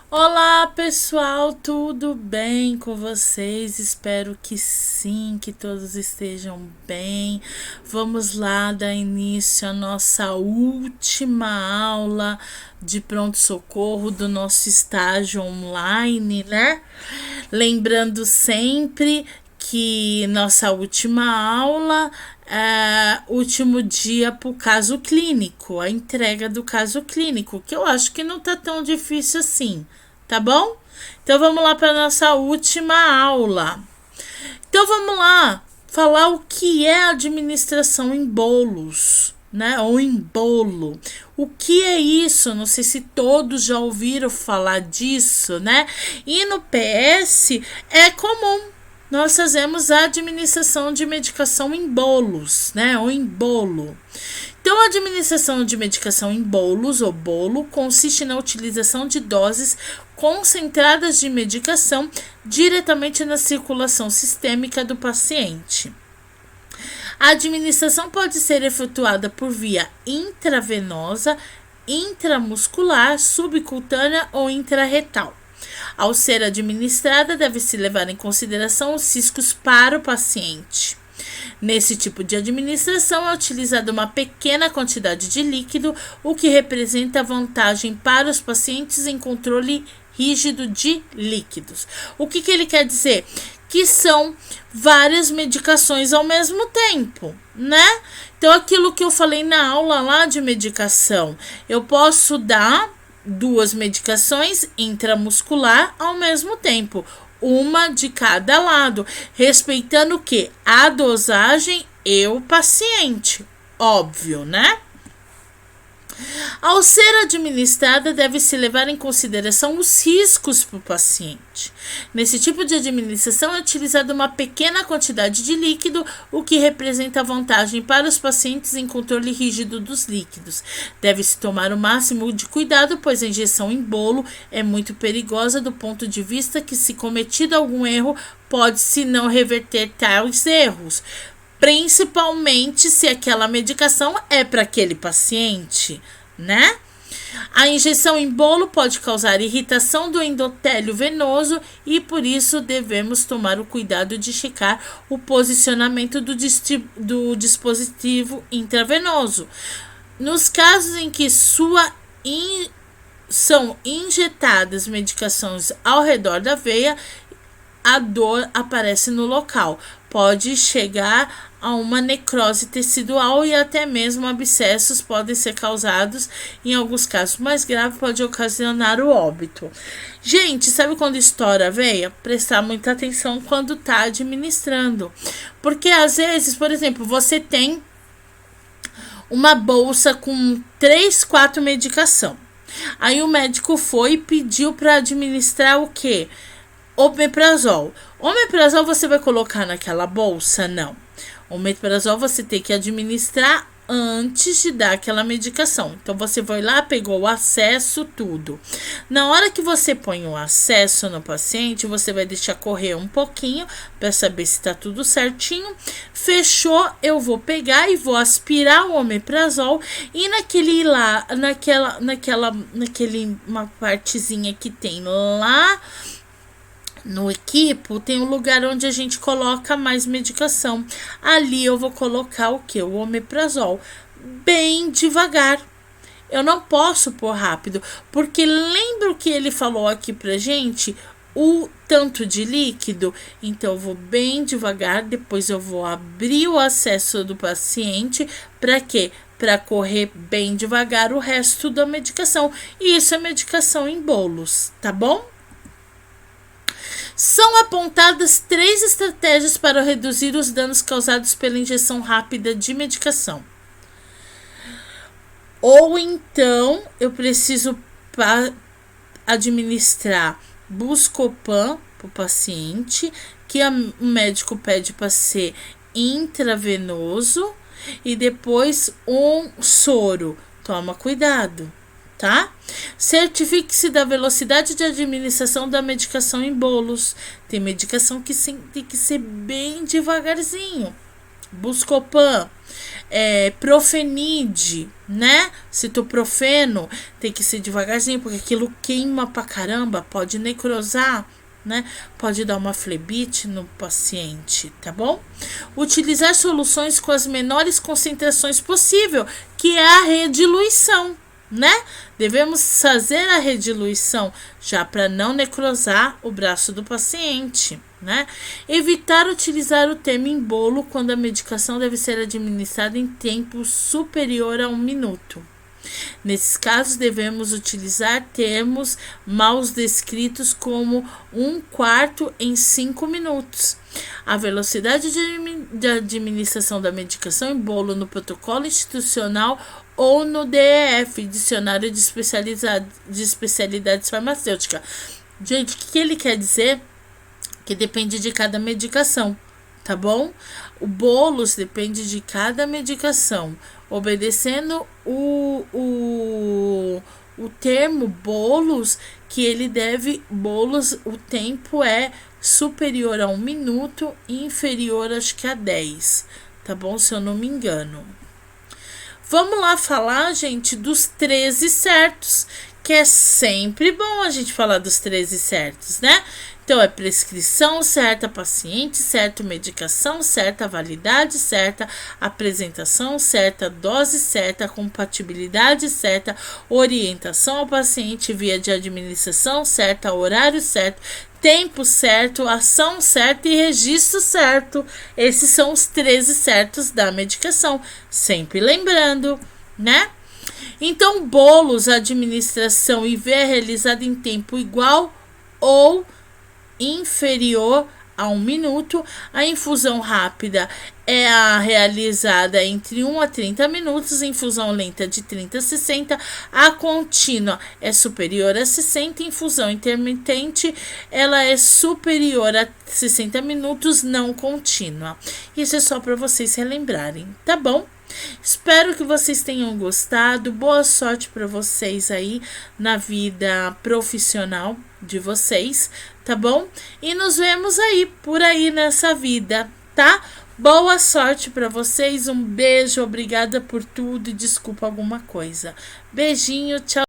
Olá, pessoal, tudo bem com vocês? Espero que sim, que todos estejam bem. Vamos lá dar início à nossa última aula de pronto-socorro do nosso estágio online, né? Lembrando sempre que nossa última aula é último dia para o caso clínico, a entrega do caso clínico, que eu acho que não tá tão difícil assim, tá bom? Então vamos lá para nossa última aula. Então vamos lá falar o que é administração em bolos, né? Ou em bolo. O que é isso? Não sei se todos já ouviram falar disso, né? E no PS é comum. Nós fazemos a administração de medicação em bolos, né? Ou em bolo. Então, a administração de medicação em bolos ou bolo consiste na utilização de doses concentradas de medicação diretamente na circulação sistêmica do paciente. A administração pode ser efetuada por via intravenosa, intramuscular, subcutânea ou intrarretal. Ao ser administrada, deve-se levar em consideração os riscos para o paciente. Nesse tipo de administração é utilizada uma pequena quantidade de líquido, o que representa vantagem para os pacientes em controle rígido de líquidos. O que ele quer dizer? Que são várias medicações ao mesmo tempo, né? Então, aquilo que eu falei na aula lá de medicação, eu posso dar duas medicações intramuscular ao mesmo tempo, uma de cada lado, respeitando o que? A dosagem e o paciente, óbvio, né? Ao ser administrada, deve-se levar em consideração os riscos para o paciente. Nesse tipo de administração é utilizada uma pequena quantidade de líquido, o que representa vantagem para os pacientes em controle rígido dos líquidos. Deve-se tomar o máximo de cuidado, pois a injeção em bolo é muito perigosa do ponto de vista que, se cometido algum erro, pode-se não reverter tais erros, principalmente se aquela medicação é para aquele paciente, né? A injeção em bolo pode causar irritação do endotélio venoso e por isso devemos tomar o cuidado de checar o posicionamento do dispositivo intravenoso. Nos casos em que são injetadas medicações ao redor da veia, a dor aparece no local. Pode chegar a uma necrose tecidual e até mesmo abscessos podem ser causados. Em alguns casos mais graves, pode ocasionar o óbito. Gente, sabe quando estoura a veia? Prestar muita atenção quando está administrando. Porque às vezes, por exemplo, você tem uma bolsa com 3, 4 medicação. Aí o médico foi e pediu para administrar o quê? Omeprazol. Omeprazol você vai colocar naquela bolsa? Não. Omeprazol você tem que administrar antes de dar aquela medicação. Então você vai lá, pegou o acesso, tudo. Na hora que você põe o acesso no paciente, você vai deixar correr um pouquinho para saber se está tudo certinho. Fechou, eu vou pegar e vou aspirar o omeprazol e naquele uma partezinha que tem lá no equipo, tem um lugar onde a gente coloca mais medicação. Ali eu vou colocar o que? O omeprazol. Bem devagar. Eu não posso pôr rápido, porque lembra o que ele falou aqui pra gente? O tanto de líquido. Então eu vou bem devagar, depois eu vou abrir o acesso do paciente. Para quê? Para correr bem devagar o resto da medicação. E isso é medicação em bolos, tá bom? São apontadas 3 estratégias para reduzir os danos causados pela injeção rápida de medicação. Ou então, eu preciso administrar Buscopan para o paciente, que o médico pede para ser intravenoso, e depois um soro. Toma cuidado, tá? Certifique-se da velocidade de administração da medicação em bolos. Tem medicação que tem que ser bem devagarzinho. Buscopan Profenide, né? Citoprofeno, tem que ser devagarzinho, porque aquilo queima pra caramba, pode necrosar, né? Pode dar uma flebite no paciente, tá bom? Utilizar soluções com as menores concentrações possível, que é a rediluição, né? Devemos fazer a rediluição já para não necrosar o braço do paciente, né? Evitar utilizar o termo embolo quando a medicação deve ser administrada em tempo superior a 1 minuto. Nesses casos, devemos utilizar termos mal descritos como 1/4 em 5 minutos. A velocidade de administração da medicação em bolo no protocolo institucional ou no DEF, Dicionário de Especialidades Farmacêuticas. Gente, o que ele quer dizer? Que depende de cada medicação, tá bom? O bolos depende de cada medicação, obedecendo o termo bolos, que ele deve, bolos, o tempo é superior a 1 minuto e inferior, acho que a 10, tá bom? Se eu não me engano. Vamos lá falar, gente, dos 13 certos, que é sempre bom a gente falar dos 13 certos, né? Então, é prescrição certa, paciente certo, medicação certa, validade certa, apresentação certa, dose certa, compatibilidade certa, orientação ao paciente, via de administração certa, horário certo, tempo certo, ação certa e registro certo. Esses são os 13 certos da medicação. Sempre lembrando, né? Então, bolos, administração IV é realizada em tempo igual ou inferior a 1 minuto. A infusão rápida é a realizada entre 1 a 30 minutos, infusão lenta de 30 a 60, a contínua é superior a 60, infusão intermitente ela é superior a 60 minutos, não contínua. Isso é só para vocês relembrarem, tá bom? Espero que vocês tenham gostado. Boa sorte para vocês aí na vida profissional de vocês, tá bom? E nos vemos aí por aí nessa vida, tá? Boa sorte para vocês. Um beijo, obrigada por tudo e desculpa alguma coisa. Beijinho, tchau.